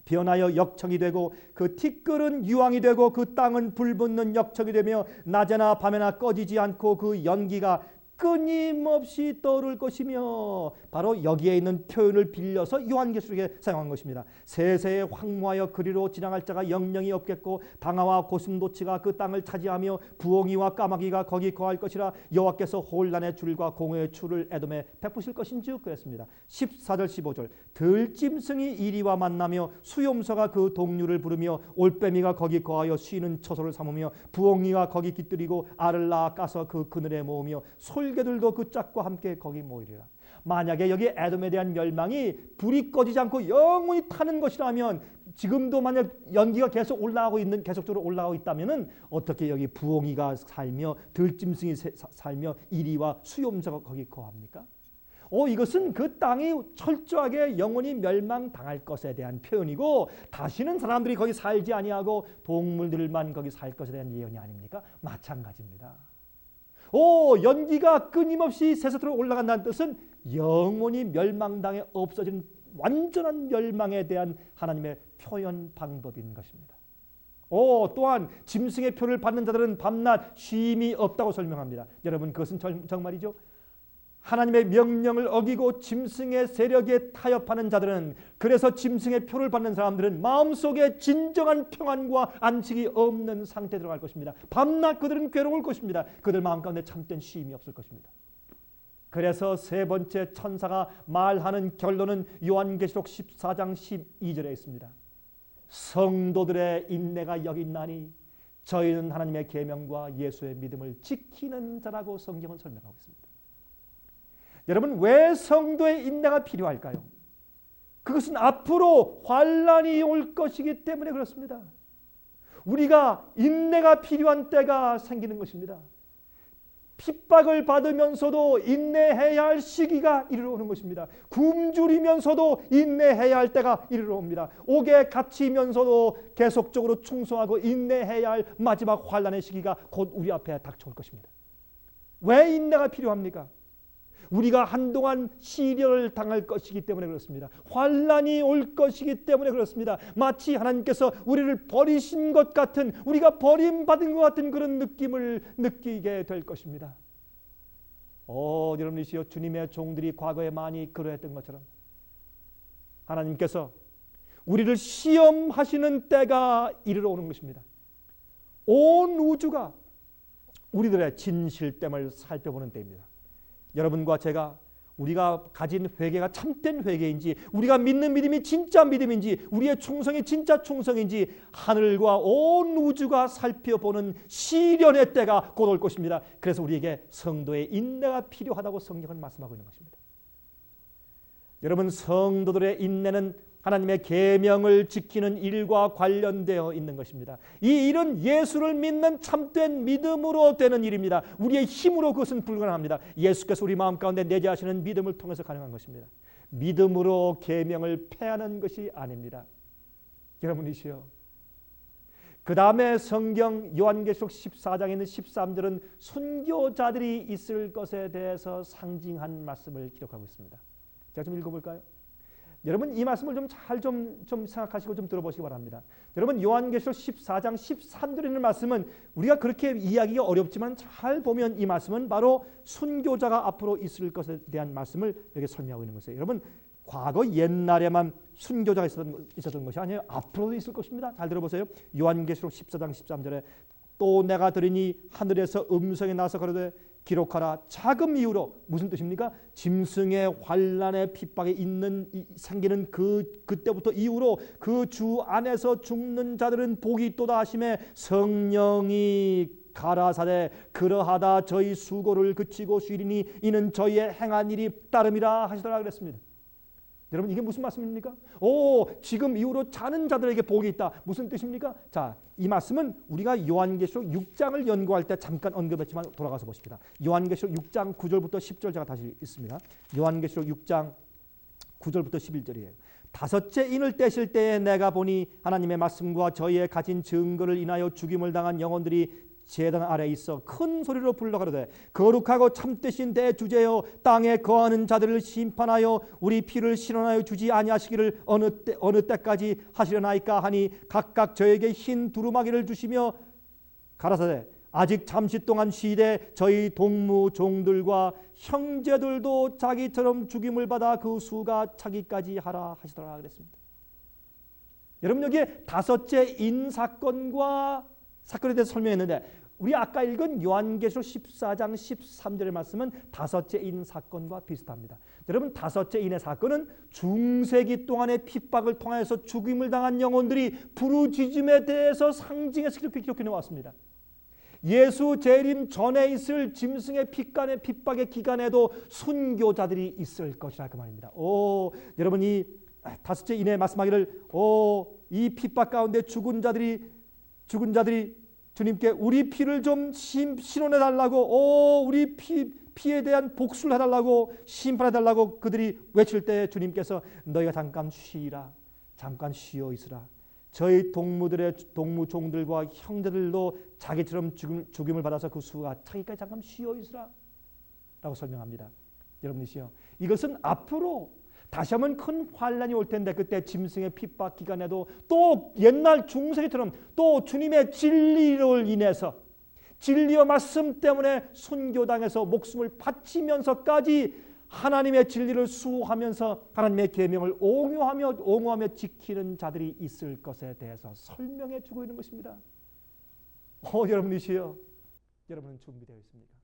변하여 역청이 되고 그 티끌은 유황이 되고 그 땅은 불붙는 역청이 되며 낮에나 밤에나 꺼지지 않고 그 연기가 끊임없이 떠오를 것이며, 바로 여기에 있는 표현을 빌려서 요한계시록에 사용한 것입니다. 세세에 황무하여 그리로 지나갈 자가 영영이 없겠고 방아와 고슴도치가 그 땅을 차지하며 부엉이와 까마귀가 거기 거할 것이라. 여호와께서 혼란의 줄과 공허의 줄을 에돔에 베푸실 것인즉 그랬습니다. 14절 15절, 들짐승이 이리와 만나며 수염소가 그 동류를 부르며 올빼미가 거기 거하여 쉬는 처소를 삼으며 부엉이가 거기 깃들이고 알을 낳아 까서 그 그늘에 모으며 솔개들도 그 짝과 함께 거기 모이리라. 만약에 여기 에돔에 대한 멸망이 불이 꺼지지 않고 영원히 타는 것이라면, 지금도 만약 연기가 계속 올라가고 있는, 계속적으로 올라가고 있다면은 어떻게 여기 부엉이가 살며 들짐승이 살며 이리와 수염소가 거기 거합니까? 이것은 그 땅이 철저하게 영원히 멸망당할 것에 대한 표현이고, 다시는 사람들이 거기 살지 아니하고 동물들만 거기 살 것에 대한 예언이 아닙니까? 마찬가지입니다. 연기가 끊임없이 세세토록 올라간다는 뜻은 영원히 멸망당해 없어지는 완전한 멸망에 대한 하나님의 표현 방법인 것입니다. 또한 짐승의 표를 받는 자들은 밤낮 쉼이 없다고 설명합니다. 여러분, 그것은 정말이죠. 하나님의 명령을 어기고 짐승의 세력에 타협하는 자들은, 그래서 짐승의 표를 받는 사람들은 마음속에 진정한 평안과 안식이 없는 상태에 들어갈 것입니다. 밤낮 그들은 괴로울 것입니다. 그들 마음 가운데 참된 쉼이 없을 것입니다. 그래서 세 번째 천사가 말하는 결론은 요한계시록 14장 12절에 있습니다. 성도들의 인내가 여기 있나니 저희는 하나님의 계명과 예수의 믿음을 지키는 자라고 성경은 설명하고 있습니다. 여러분, 왜 성도의 인내가 필요할까요? 그것은 앞으로 환난이 올 것이기 때문에 그렇습니다. 우리가 인내가 필요한 때가 생기는 것입니다. 핍박을 받으면서도 인내해야 할 시기가 이르러 오는 것입니다. 굶주리면서도 인내해야 할 때가 이르러 옵니다. 옥에 갇히면서도 계속적으로 충성하고 인내해야 할 마지막 환난의 시기가 곧 우리 앞에 닥쳐올 것입니다. 왜 인내가 필요합니까? 우리가 한동안 시련을 당할 것이기 때문에 그렇습니다. 환난이 올 것이기 때문에 그렇습니다. 마치 하나님께서 우리를 버리신 것 같은, 우리가 버림받은 것 같은 그런 느낌을 느끼게 될 것입니다. 여러분이시여, 주님의 종들이 과거에 많이 그러했던 것처럼 하나님께서 우리를 시험하시는 때가 이르러 오는 것입니다. 온 우주가 우리들의 진실됨을 살펴보는 때입니다. 여러분과 제가, 우리가 가진 회개가 참된 회개인지, 우리가 믿는 믿음이 진짜 믿음인지, 우리의 충성이 진짜 충성인지 하늘과 온 우주가 살펴보는 시련의 때가 곧 올 것입니다. 그래서 우리에게 성도의 인내가 필요하다고 성경은 말씀하고 있는 것입니다. 여러분, 성도들의 인내는 하나님의 계명을 지키는 일과 관련되어 있는 것입니다. 이 일은 예수를 믿는 참된 믿음으로 되는 일입니다. 우리의 힘으로 그것은 불가능합니다. 예수께서 우리 마음 가운데 내재하시는 믿음을 통해서 가능한 것입니다. 믿음으로 계명을 폐하는 것이 아닙니다. 여러분이시여, 그 다음에 성경 요한계시록 14장에 있는 13절은 순교자들이 있을 것에 대해서 상징한 말씀을 기록하고 있습니다. 제가 좀 읽어볼까요? 여러분, 이 말씀을 좀 생각하시고 좀 들어보시기 바랍니다. 여러분, 요한계시록 14장 13절에 있는 말씀은 우리가 그렇게 이해하기가 어렵지만 잘 보면 이 말씀은 바로 순교자가 앞으로 있을 것에 대한 말씀을 여기 설명하고 있는 것이에요. 여러분, 과거 옛날에만 순교자가 있었던 것이 아니에요. 앞으로도 있을 것입니다. 잘 들어보세요. 요한계시록 14장 13절에 또 내가 들으니 하늘에서 음성이 나서 가로되 기록하라. 자금 이후로, 무슨 뜻입니까? 짐승의 환난의 핍박에 생기는 그때부터 이후로 그 주 안에서 죽는 자들은 복이 있도다 하심에 성령이 가라사대 그러하다 저희 수고를 그치고 쉬리니 이는 저희의 행한 일이 따름이라 하시더라 그랬습니다. 여러분, 이게 무슨 말씀입니까? 지금 이후로 자는 자들에게 복이 있다. 무슨 뜻입니까? 자, 이 말씀은 우리가 요한계시록 6장을 연구할 때 잠깐 언급했지만 돌아가서 보십니다. 요한계시록 6장 9절부터 10절 제가 다시 읽습니다. 요한계시록 6장 9절부터 11절이에요. 다섯째 인을 떼실 때에 내가 보니 하나님의 말씀과 저희의 가진 증거를 인하여 죽임을 당한 영혼들이 제단 아래 있어 큰 소리로 불러 가로되 거룩하고 참되신 대주제여 땅에 거하는 자들을 심판하여 우리 피를 실현하여 주지 아니하시기를 어느 때까지 하시려나이까 하니 각각 저에게 흰 두루마기를 주시며 가라사대 아직 잠시 동안 쉬되 저희 동무 종들과 형제들도 자기처럼 죽임을 받아 그 수가 차기까지 하라 하시더라 그랬습니다. 여러분, 여기에 다섯째 인 사건에 대해서 설명했는데 우리 아까 읽은 요한계시록 14장 13절의 말씀은 다섯째 인 사건과 비슷합니다. 여러분, 다섯째 인의 사건은 중세기 동안의 핍박을 통해서 죽임을 당한 영혼들이 부르짖음에 대해서 상징해서 기록해 놓았습니다. 예수 재림 전에 있을 짐승의 핍박의 기간에도 순교자들이 있을 것이라 그 말입니다. 여러분, 이 다섯째 인의 말씀하기를 이 핍박 가운데 죽은 자들이 주님께 우리 피를 좀 신원해 달라고, 우리 피에 대한 복수를 해달라고, 심판해 달라고 그들이 외칠 때 주님께서 너희가 잠깐 쉬라, 잠깐 쉬어 있으라. 저희 동무 종들과 형제들도 자기처럼 죽임을 받아서 그 수가 차기까지 잠깐 쉬어 있으라 라고 설명합니다. 여러분이시여, 이것은 앞으로 다시 한번 큰 환난이 올 텐데 그때 짐승의 핍박 기간에도 또 옛날 중세기처럼 또 주님의 진리로 인해서 진리와 말씀 때문에 순교당해서 목숨을 바치면서까지 하나님의 진리를 수호하면서 하나님의 계명을 옹호하며 지키는 자들이 있을 것에 대해서 설명해 주고 있는 것입니다. 여러분이시여, 여러분은 준비되어 있습니까?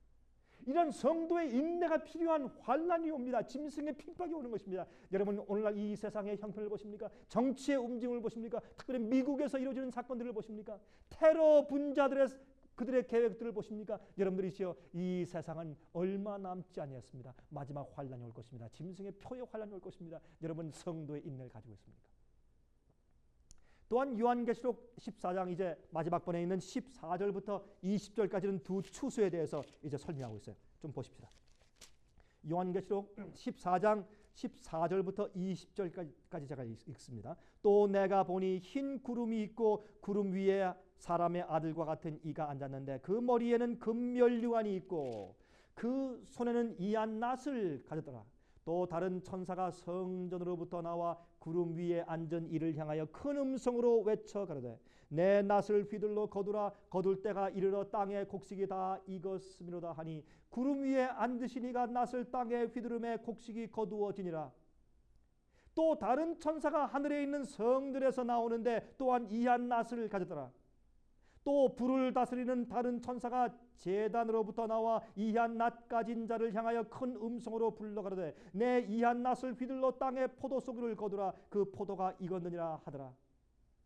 이런 성도의 인내가 필요한 환난이 옵니다. 짐승의 핍박이 오는 것입니다. 여러분, 오늘날 이 세상의 형편을 보십니까? 정치의 움직임을 보십니까? 특별히 미국에서 이루어지는 사건들을 보십니까? 테러 분자들의 그들의 계획들을 보십니까? 여러분들이시여, 이 세상은 얼마 남지 아니했습니다. 마지막 환난이 올 것입니다. 짐승의 표의 환난이 올 것입니다. 여러분, 성도의 인내를 가지고 있습니까? 또한 요한계시록 14장 이제 마지막 번에 있는 14절부터 20절까지는 두 추수에 대해서 이제 설명하고 있어요. 좀 보십시다. 요한계시록 14장 14절부터 20절까지 제가 읽습니다. 또 내가 보니 흰 구름이 있고 구름 위에 사람의 아들과 같은 이가 앉았는데 그 머리에는 금면류관이 있고 그 손에는 이한 낫을 가졌더라. 또 다른 천사가 성전으로부터 나와 구름 위에 앉은 이를 향하여 큰 음성으로 외쳐 가로되 내 낫을 휘둘러 거두라. 거둘 때가 이르러 땅의 곡식이 다 익었음이로다 하니 구름 위에 앉으신 이가 낫을 땅에 휘두름에 곡식이 거두어지니라. 또 다른 천사가 하늘에 있는 성들에서 나오는데 또한 이한 낫을 가졌더라. 또 불을 다스리는 다른 천사가 제단으로부터 나와 이한 낫 가진 자를 향하여 큰 음성으로 불러 가로되 내 이한 낫을 휘둘러 땅에 포도 속을 거두라. 그 포도가 익었느니라 하더라.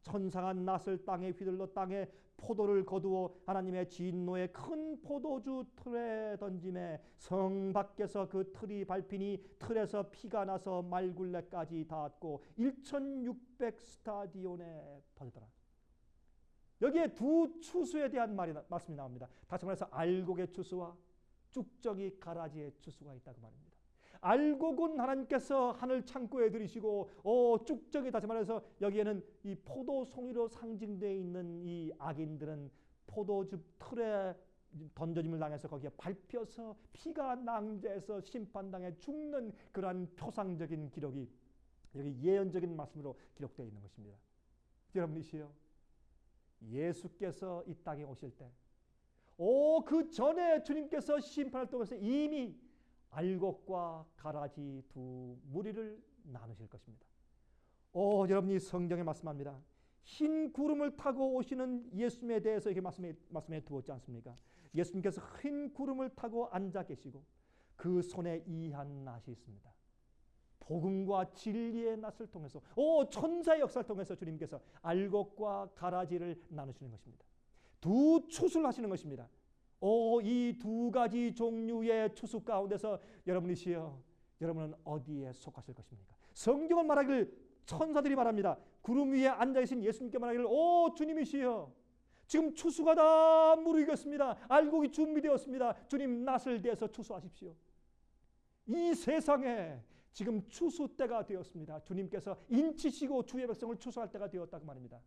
천사가 낫을 땅에 휘둘러 땅에 포도를 거두어 하나님의 진노의 큰 포도주 틀에 던짐에 성 밖에서 그 틀이 밟히니 틀에서 피가 나서 말굴레까지 닿았고 1600 스타디온에 퍼지더라. 여기에 두 추수에 대한 말씀이 나옵니다. 다시 말해서 알곡의 추수와 쭉정이 가라지의 추수가 있다고 말입니다. 알곡은 하나님께서 하늘 창고에 들이시고 쭉정이 다시 말해서 여기에는 이 포도 송이로 상징되어 있는 이 악인들은 포도즙 틀에 던져짐을 당해서 거기에 밟혀서 피가 낭자해서 심판당해 죽는 그러한 표상적인 기록이 여기 예언적인 말씀으로 기록되어 있는 것입니다. 여러분이시여, 예수께서 이 땅에 오실 때 그 전에 주님께서 심판을 통해서 이미 알곡과 가라지 두 무리를 나누실 것입니다. 여러분이 성경에 말씀합니다. 흰 구름을 타고 오시는 예수님에 대해서 이렇게 말씀해 두었지 않습니까? 예수님께서 흰 구름을 타고 앉아 계시고 그 손에 이한 낫이 있습니다. 복음과 진리의 낫을 통해서 천사의 역사를 통해서 주님께서 알곡과 가라지를 나누시는 것입니다. 두 추수를 하시는 것입니다. 이 두 가지 종류의 추수 가운데서 여러분이시여, 여러분은 어디에 속하실 것입니까? 성경은 말하기를, 천사들이 말합니다. 구름 위에 앉아 계신 예수님께 말하기를 주님이시여, 지금 추수가 다 무르익었습니다. 알곡이 준비되었습니다. 주님 낫을 대서 추수하십시오. 이 세상에 지금 추수 때가 되었습니다. 주님께서 인치시고 주의 백성을 추수할 때가 되었다고 말입니다.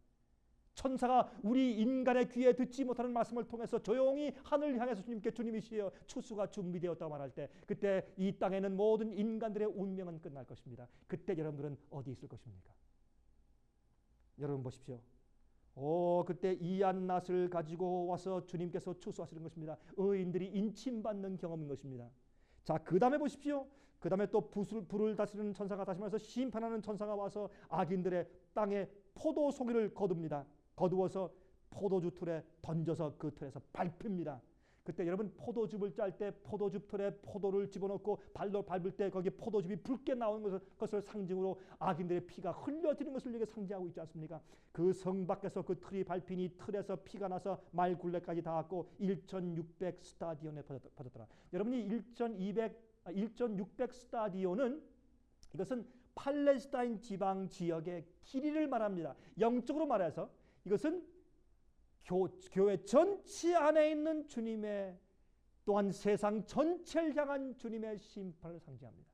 천사가 우리 인간의 귀에 듣지 못하는 말씀을 통해서 조용히 하늘을 향해서 주님께 주님이시여 추수가 준비되었다고 말할 때, 그때 이 땅에는 모든 인간들의 운명은 끝날 것입니다. 그때 여러분들은 어디 있을 것입니까? 여러분 보십시오. 그때 이한 낫을 가지고 와서 주님께서 추수하시는 것입니다. 의인들이 인침받는 경험인 것입니다. 자, 그 다음에 보십시오. 그 다음에 또 불을 다스리는 천사가, 다시 말해서 심판하는 천사가 와서 악인들의 땅에 포도 송이를 거둡니다. 거두어서 포도주 틀에 던져서 그 틀에서 밟힙니다. 그때 여러분 포도즙을 짤 때 포도즙 틀에 포도를 집어넣고 발로 밟을 때 거기에 포도즙이 붉게 나오는 것을 상징으로 악인들의 피가 흘려지는 것을 이게 상징하고 있지 않습니까? 그 성 밖에서 그 틀이 밟히니 틀에서 피가 나서 말 굴레까지 닿았고 1600 스타디온에 퍼졌더라. 여러분이 1600 스타디온은 이것은 팔레스타인 지방 지역의 길이를 말합니다. 영적으로 말해서 이것은 교회 전체 안에 있는 주님의, 또한 세상 전체를 향한 주님의 심판을 상징합니다.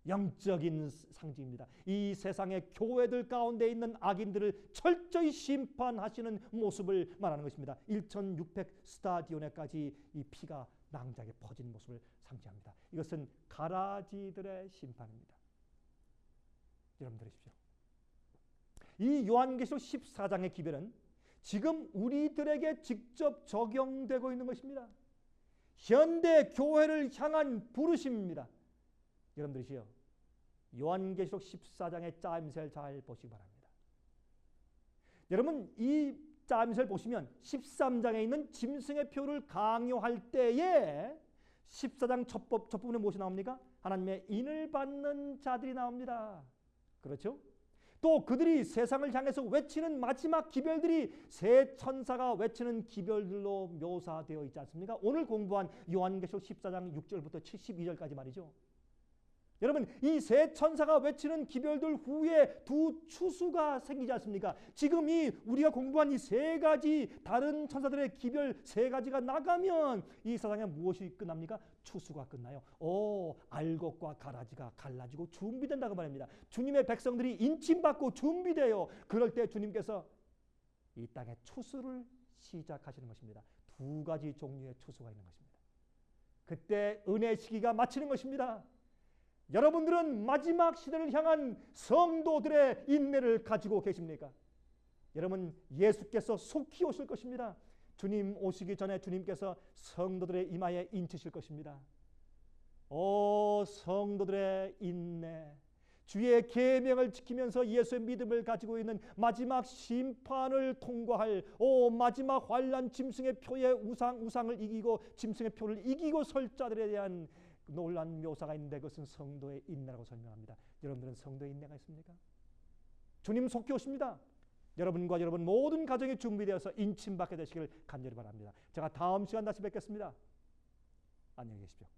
영적인 상징입니다. 이 세상의 교회들 가운데 있는 악인들을 철저히 심판하시는 모습을 말하는 것입니다. 1600 스타디온에까지 이 피가 낭자하게 퍼진 모습을 상징합니다. 이것은 가라지들의 심판입니다. 여러분 들으십시오. 이 요한계시록 14장의 기별은 지금 우리들에게 직접 적용되고 있는 것입니다. 현대 교회를 향한 부르심입니다. 여러분들이시여, 요한계시록 14장의 짜임새를 잘 보시기 바랍니다. 여러분, 이 짜임새를 보시면 13장에 있는 짐승의 표를 강요할 때에 14장 첫 부분에 무엇이 나옵니까? 하나님의 인을 받는 자들이 나옵니다. 그렇죠? 또 그들이 세상을 향해서 외치는 마지막 기별들이 세 천사가 외치는 기별들로 묘사되어 있지 않습니까? 오늘 공부한 요한계시록 14장 6절부터 72절까지 말이죠. 여러분, 이 세 천사가 외치는 기별들 후에 두 추수가 생기지 않습니까? 지금 우리가 공부한 이 세 가지 다른 천사들의 기별 세 가지가 나가면 이 세상에 무엇이 끝납니까? 추수가 끝나요. 알곡과 가라지가 갈라지고 준비된다고 말합니다. 주님의 백성들이 인침받고 준비돼요. 그럴 때 주님께서 이 땅에 추수를 시작하시는 것입니다. 두 가지 종류의 추수가 있는 것입니다. 그때 은혜 시기가 마치는 것입니다. 여러분들은 마지막 시대를 향한 성도들의 인내를 가지고 계십니까? 여러분, 예수께서 속히 오실 것입니다. 주님 오시기 전에 주님께서 성도들의 이마에 인치실 것입니다. 성도들의 인내, 주의 계명을 지키면서 예수의 믿음을 가지고 있는 마지막 심판을 통과할 마지막 환난 짐승의 표의 우상을 이기고 짐승의 표를 이기고 설 자들에 대한 놀라운 묘사가 있는데 그것은 성도의 인내라고 설명합니다. 여러분들은 성도의 인내가 있습니까? 주님 속히 오십니다. 여러분과 여러분 모든 가정이 준비되어서 인침받게 되시길 간절히 바랍니다. 제가 다음 시간 다시 뵙겠습니다. 안녕히 계십시오.